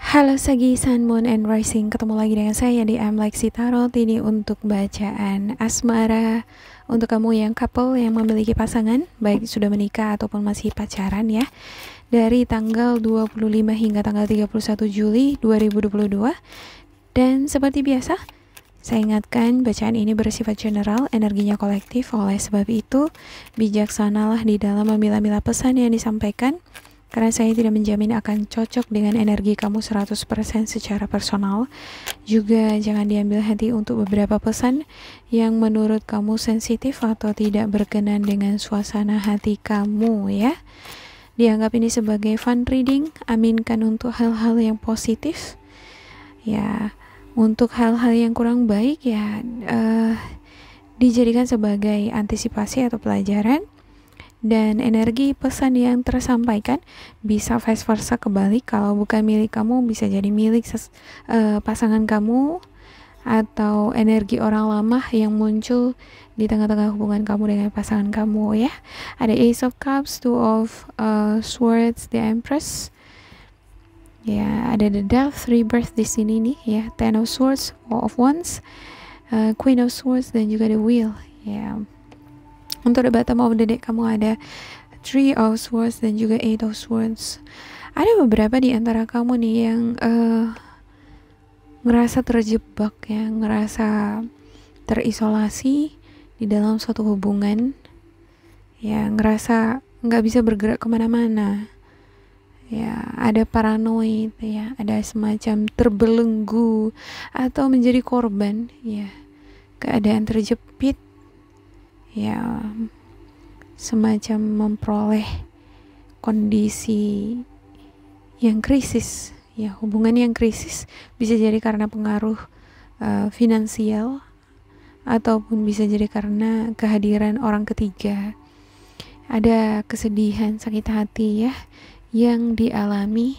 Halo Sagi, Sun, Moon, and Rising. Ketemu lagi dengan saya di Lexi Tarot. Ini untuk bacaan asmara untuk kamu yang couple yang memiliki pasangan, baik sudah menikah ataupun masih pacaran ya. Dari tanggal 25 hingga tanggal 31 Juli 2022. Dan seperti biasa, saya ingatkan bacaan ini bersifat general, energinya kolektif. Oleh sebab itu, bijaksanalah di dalam memilah-milah pesan yang disampaikan, karena saya tidak menjamin akan cocok dengan energi kamu 100% secara personal. Juga jangan diambil hati untuk beberapa pesan yang menurut kamu sensitif atau tidak berkenan dengan suasana hati kamu ya. Dianggap ini sebagai fun reading, aminkan untuk hal-hal yang positif. Ya, untuk hal-hal yang kurang baik ya dijadikan sebagai antisipasi atau pelajaran. Dan energi pesan yang tersampaikan bisa vice versa kebalik. Kalau bukan milik kamu, bisa jadi milik pasangan kamu, atau energi orang lama yang muncul di tengah-tengah hubungan kamu dengan pasangan kamu ya. Ada Ace of Cups, Two of Swords, The Empress. Ya, ada The Death, Rebirth di sini nih ya. Ten of Swords, Four of Wands, Queen of Swords, dan juga The Wheel ya. Untuk the bottom of the deck kamu ada Three of Swords dan juga Eight of Swords. Ada beberapa di antara kamu nih yang ngerasa terjebak ya, ngerasa terisolasi di dalam suatu hubungan ya, ngerasa nggak bisa bergerak kemana-mana ya, ada paranoid ya, ada semacam terbelenggu atau menjadi korban ya, keadaan terjepit ya, semacam memperoleh kondisi yang krisis ya, hubungan yang krisis. Bisa jadi karena pengaruh finansial, ataupun bisa jadi karena kehadiran orang ketiga. Ada kesedihan, sakit hati ya yang dialami,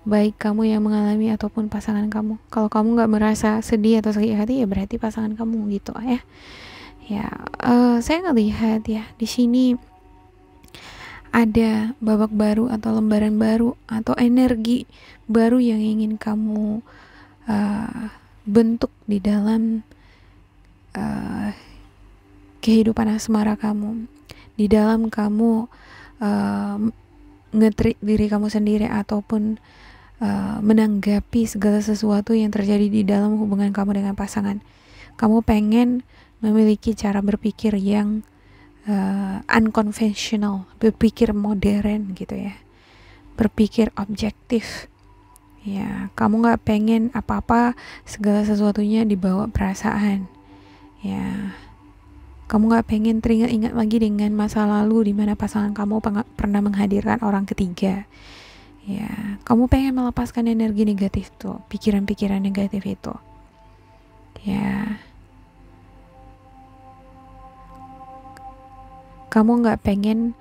baik kamu yang mengalami ataupun pasangan kamu. Kalau kamu nggak merasa sedih atau sakit hati ya berarti pasangan kamu gitu ya. Ya, saya ngelihat ya di sini ada babak baru atau lembaran baru atau energi baru yang ingin kamu bentuk di dalam kehidupan asmara kamu, di dalam kamu nge-treat diri kamu sendiri ataupun menanggapi segala sesuatu yang terjadi di dalam hubungan kamu dengan pasangan. Kamu pengen memiliki cara berpikir yang unconventional, berpikir modern gitu ya, berpikir objektif ya. Kamu nggak pengen apa-apa segala sesuatunya dibawa perasaan ya. Kamu nggak pengen teringat-ingat lagi dengan masa lalu di mana pasangan kamu pernah menghadirkan orang ketiga ya. Kamu pengen melepaskan energi negatif tuh, pikiran-pikiran negatif itu ya. Kamu nggak pengen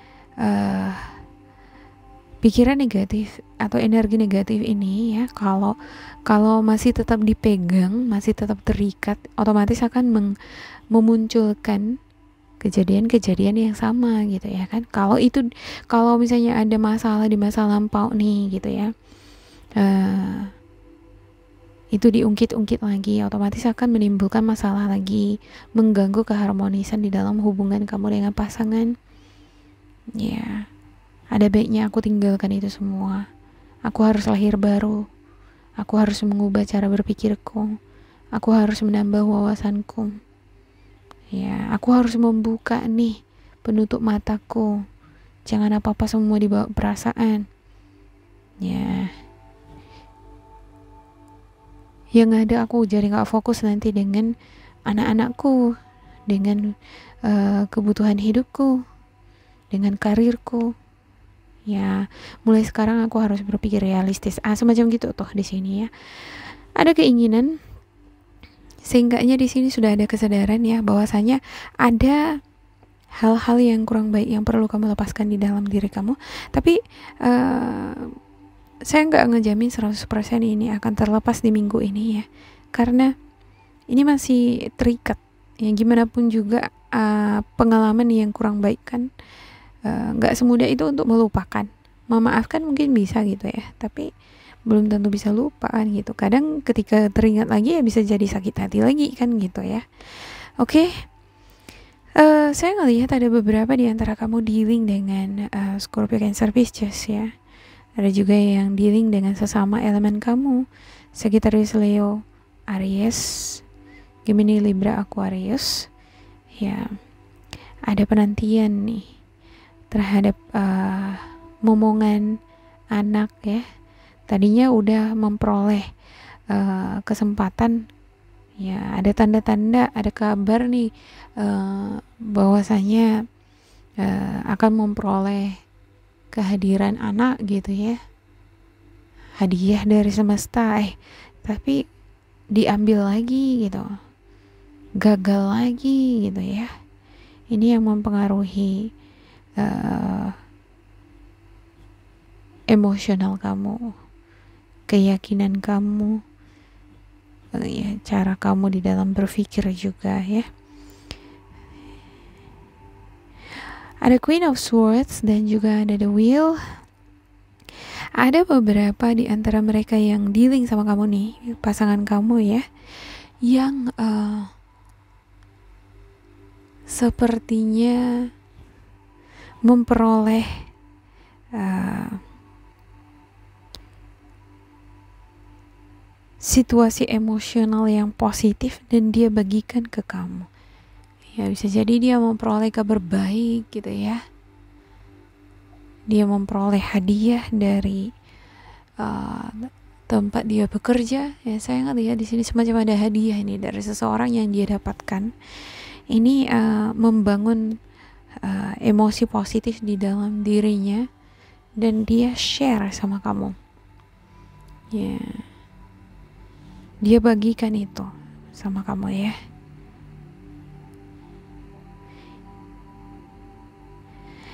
pikiran negatif atau energi negatif ini ya, kalau masih tetap dipegang, masih tetap terikat, otomatis akan memunculkan kejadian-kejadian yang sama gitu ya kan. Kalau misalnya ada masalah di masa lampau nih gitu ya, itu diungkit-ungkit lagi, otomatis akan menimbulkan masalah lagi, mengganggu keharmonisan di dalam hubungan kamu dengan pasangan ya. Ada baiknya aku tinggalkan itu semua. Aku harus lahir baru, aku harus mengubah cara berpikirku, aku harus menambah wawasanku ya, aku harus membuka nih penutup mataku, jangan apa-apa semua dibawa perasaan ya. Yang ada aku jadi gak fokus nanti dengan anak-anakku, dengan kebutuhan hidupku, dengan karirku ya. Mulai sekarang aku harus berpikir realistis, semacam gitu tuh di sini ya. Ada keinginan, sehinggganya di sini sudah ada kesadaran ya, bahwasanya ada hal-hal yang kurang baik yang perlu kamu lepaskan di dalam diri kamu. Tapi saya nggak ngejamin 100% ini akan terlepas di minggu ini ya, karena ini masih terikat ya. Gimana pun juga pengalaman yang kurang baik kan nggak semudah itu untuk melupakan. Memaafkan mungkin bisa gitu ya, tapi belum tentu bisa lupa kan gitu. Kadang ketika teringat lagi ya bisa jadi sakit hati lagi kan gitu ya. Oke. Saya ngelihat ada beberapa di antara kamu dealing dengan Scorpio Cancer Pisces ya. Ada juga yang dealing dengan sesama elemen kamu, Sagittarius, Leo, Aries, Gemini, Libra, Aquarius. Ya, ada penantian nih terhadap momongan anak ya. Tadinya udah memperoleh kesempatan ya, ada tanda-tanda, ada kabar nih bahwasanya akan memperoleh kehadiran anak gitu ya, hadiah dari semesta, tapi diambil lagi gitu, gagal lagi gitu ya. Ini yang mempengaruhi emosional kamu, keyakinan kamu, ya, cara kamu di dalam berpikir juga ya. Ada Queen of Swords dan juga ada The Wheel. Ada beberapa di antara mereka yang dealing sama kamu nih, pasangan kamu ya, yang sepertinya memperoleh situasi emosional yang positif dan dia bagikan ke kamu. Ya, bisa jadi dia memperoleh kabar baik gitu ya. Dia memperoleh hadiah dari tempat dia bekerja. Ya, saya ngelihat di sini semacam ada hadiah ini dari seseorang yang dia dapatkan. Ini membangun emosi positif di dalam dirinya dan dia share sama kamu. Ya, dia bagikan itu sama kamu ya.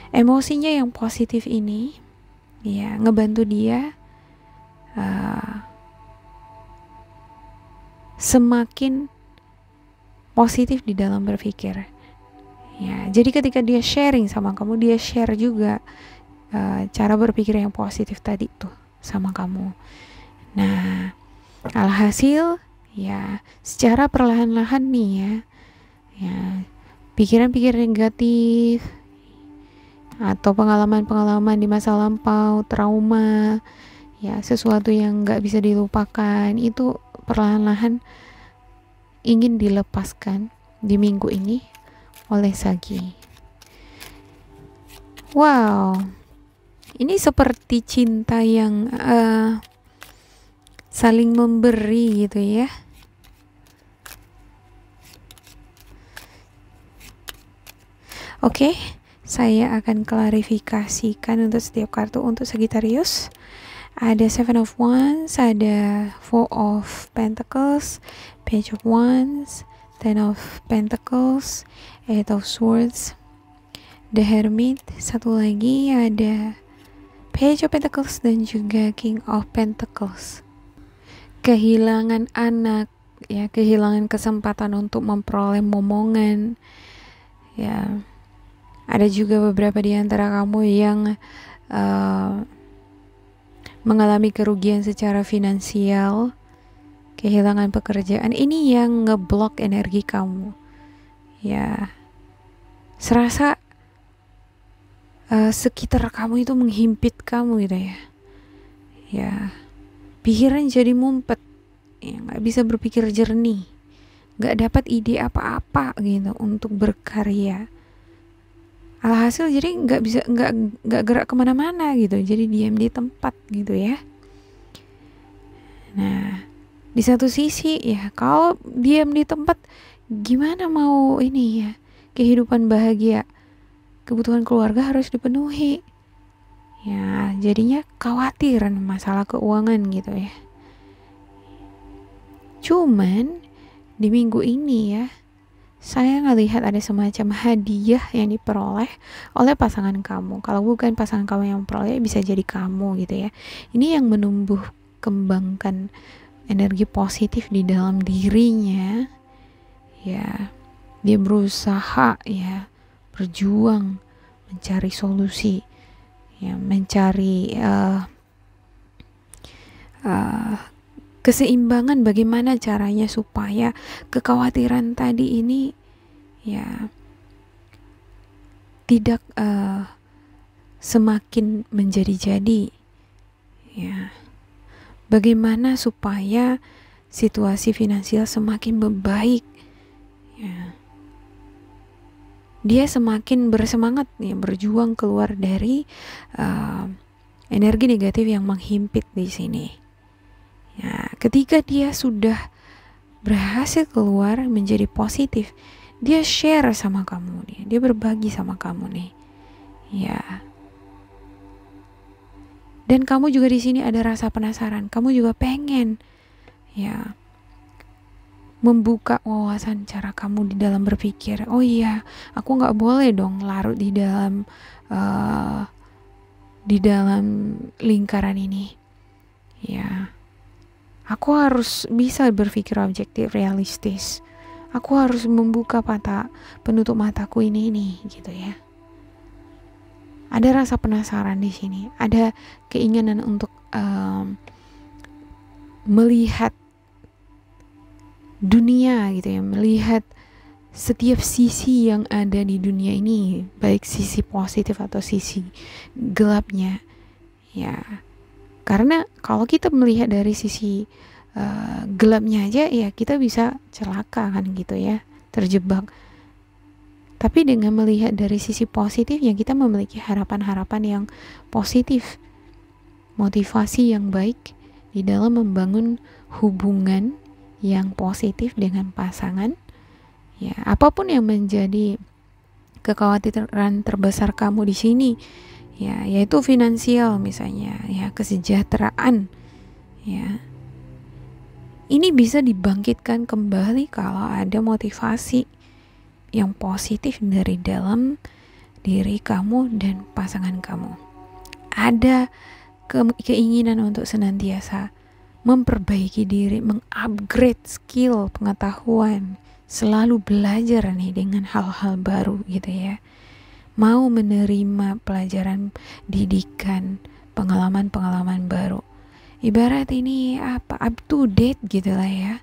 Emosinya yang positif ini ya ngebantu dia semakin positif di dalam berpikir ya. Jadi ketika dia sharing sama kamu, dia share juga cara berpikir yang positif tadi tuh sama kamu. Nah, alhasil ya secara perlahan-lahan nih ya pikiran-pikiran negatif atau pengalaman-pengalaman di masa lampau, trauma, ya sesuatu yang gak bisa dilupakan, itu perlahan-lahan ingin dilepaskan di minggu ini oleh Sagi. Wow, ini seperti cinta yang saling memberi gitu ya. Oke. Saya akan klarifikasikan untuk setiap kartu. Untuk Sagittarius ada Seven of Wands, ada Four of Pentacles, Page of Wands, Ten of Pentacles, Eight of Swords, The Hermit. Satu lagi ada Page of Pentacles dan juga King of Pentacles. Kehilangan anak ya, kehilangan kesempatan untuk memperoleh momongan ya. Ada juga beberapa di antara kamu yang mengalami kerugian secara finansial, kehilangan pekerjaan. Ini yang ngeblok energi kamu. Ya, serasa sekitar kamu itu menghimpit kamu gitu ya. Ya, pikiran jadi mumpet, ya, nggak bisa berpikir jernih, nggak dapat ide apa-apa gitu untuk berkarya. Alhasil jadi nggak gerak kemana-mana gitu, jadi diam di tempat gitu ya. Nah, di satu sisi ya kalau diam di tempat gimana mau ini ya, kehidupan bahagia, kebutuhan keluarga harus dipenuhi ya, jadinya khawatiran masalah keuangan gitu ya. Cuman di minggu ini ya, saya ngelihat ada semacam hadiah yang diperoleh oleh pasangan kamu. Kalau bukan pasangan kamu yang memperoleh, bisa jadi kamu gitu ya. Ini yang menumbuh kembangkan energi positif di dalam dirinya. Ya, dia berusaha ya, berjuang mencari solusi, ya, mencari keseimbangan, bagaimana caranya supaya kekhawatiran tadi ini ya tidak semakin menjadi-jadi, ya. Bagaimana supaya situasi finansial semakin membaik, ya. Dia semakin bersemangat ya, berjuang keluar dari energi negatif yang menghimpit di sini. Ya, ketika dia sudah berhasil keluar menjadi positif, dia share sama kamu nih, dia berbagi sama kamu nih, ya. Dan kamu juga di sini ada rasa penasaran, kamu juga pengen, ya, membuka wawasan cara kamu di dalam berpikir. Oh iya, aku nggak boleh dong larut di dalam lingkaran ini, ya. Aku harus bisa berpikir objektif, realistis. Aku harus membuka penutup mataku ini gitu ya. Ada rasa penasaran di sini, ada keinginan untuk melihat dunia gitu ya, melihat setiap sisi yang ada di dunia ini, baik sisi positif atau sisi gelapnya, ya. Karena kalau kita melihat dari sisi gelapnya aja, ya kita bisa celaka kan gitu ya, terjebak. Tapi dengan melihat dari sisi positif, ya kita memiliki harapan-harapan yang positif, motivasi yang baik di dalam membangun hubungan yang positif dengan pasangan. Ya, apapun yang menjadi kekhawatiran terbesar kamu di sini, ya, yaitu finansial misalnya, ya, kesejahteraan, ya. Ini bisa dibangkitkan kembali kalau ada motivasi yang positif dari dalam diri kamu dan pasangan kamu. Ada keinginan untuk senantiasa memperbaiki diri, mengupgrade skill, pengetahuan, selalu belajar nih dengan hal-hal baru gitu ya. Mau menerima pelajaran, didikan, pengalaman-pengalaman baru. Ibarat ini up to date gitu lah ya.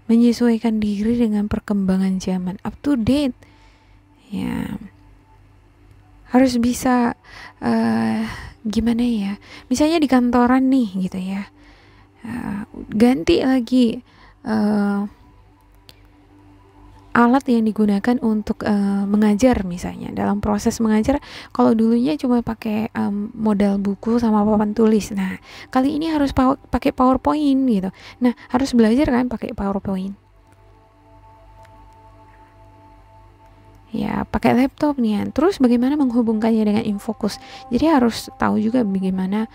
Menyesuaikan diri dengan perkembangan zaman, up to date, ya. Harus bisa gimana ya, misalnya di kantoran nih gitu ya, ganti lagi alat yang digunakan untuk mengajar misalnya. Dalam proses mengajar, kalau dulunya cuma pakai modal buku sama papan tulis, nah kali ini harus pakai PowerPoint gitu. Nah harus belajar kan pakai PowerPoint, ya, pakai laptop nih ya. Terus bagaimana menghubungkannya dengan InFocus, jadi harus tahu juga bagaimana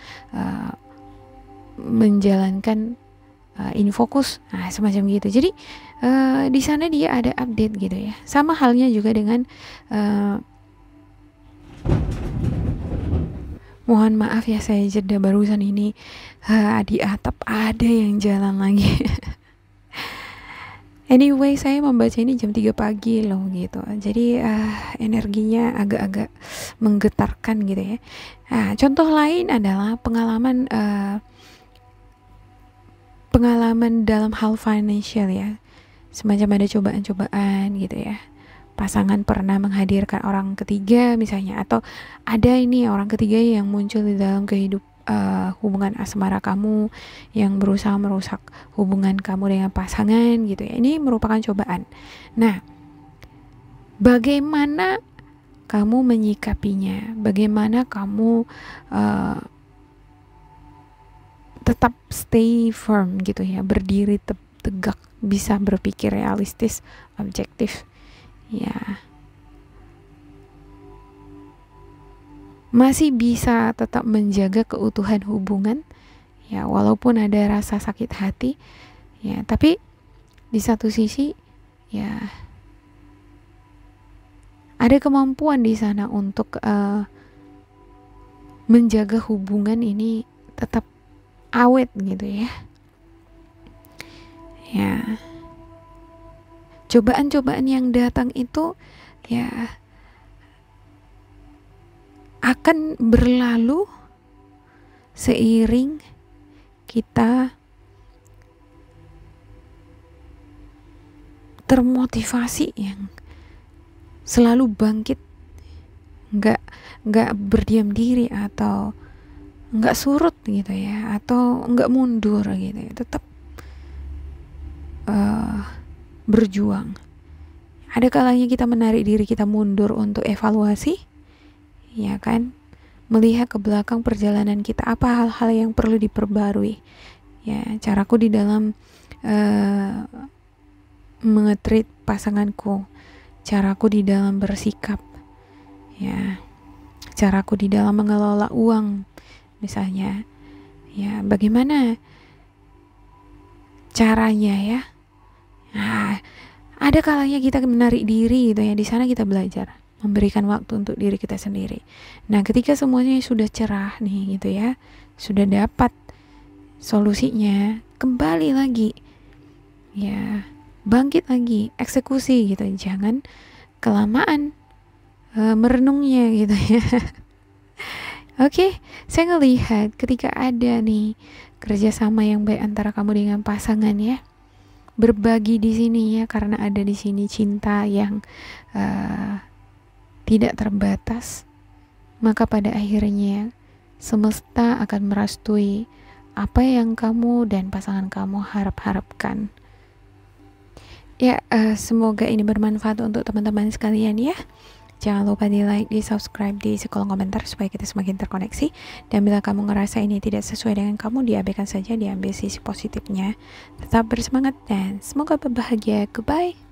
menjalankan InFocus, nah semacam gitu. Jadi di sana dia ada update gitu ya. Sama halnya juga dengan mohon maaf ya, saya jeda barusan ini di atap ada yang jalan lagi. Anyway, saya membaca ini jam 3 pagi loh gitu. Jadi energinya agak-agak menggetarkan gitu ya. Nah, contoh lain adalah pengalaman dalam hal financial ya. Semacam ada cobaan-cobaan gitu ya. Pasangan pernah menghadirkan orang ketiga misalnya, atau ada ini orang ketiga yang muncul di dalam hubungan asmara kamu, yang berusaha merusak hubungan kamu dengan pasangan gitu ya. Ini merupakan cobaan. Nah, bagaimana kamu menyikapinya? Bagaimana kamu tetap stay firm gitu ya, berdiri tegak, bisa berpikir realistis, objektif, ya. Masih bisa tetap menjaga keutuhan hubungan, ya, walaupun ada rasa sakit hati, ya. Tapi di satu sisi, ya, ada kemampuan di sana untuk menjaga hubungan ini tetap awet gitu ya. Ya, cobaan-cobaan yang datang itu ya akan berlalu seiring kita termotivasi, yang selalu bangkit, nggak berdiam diri atau nggak surut gitu ya, atau nggak mundur gitu ya, tetap berjuang. Ada kalanya kita menarik diri kita mundur untuk evaluasi, ya kan, melihat ke belakang perjalanan kita, apa hal-hal yang perlu diperbarui. Ya, caraku di dalam mengetreat pasanganku, caraku di dalam bersikap, ya, caraku di dalam mengelola uang misalnya, ya, bagaimana caranya ya. Nah, ada kalanya kita menarik diri gitu ya, di sana kita belajar memberikan waktu untuk diri kita sendiri. Nah, ketika semuanya sudah cerah nih gitu ya, sudah dapat solusinya, kembali lagi ya, bangkit lagi, eksekusi gitu. Jangan kelamaan merenungnya gitu ya. Oke, saya ngelihat ketika ada nih kerjasama yang baik antara kamu dengan pasangan ya, berbagi di sini ya, karena ada di sini cinta yang tidak terbatas, maka pada akhirnya semesta akan merestui apa yang kamu dan pasangan kamu harapkan. Ya, semoga ini bermanfaat untuk teman-teman sekalian ya. Jangan lupa di like, di subscribe, di kolom komentar supaya kita semakin terkoneksi. Dan bila kamu ngerasa ini tidak sesuai dengan kamu, diabaikan saja, diambil sisi positifnya. Tetap bersemangat dan semoga berbahagia. Goodbye.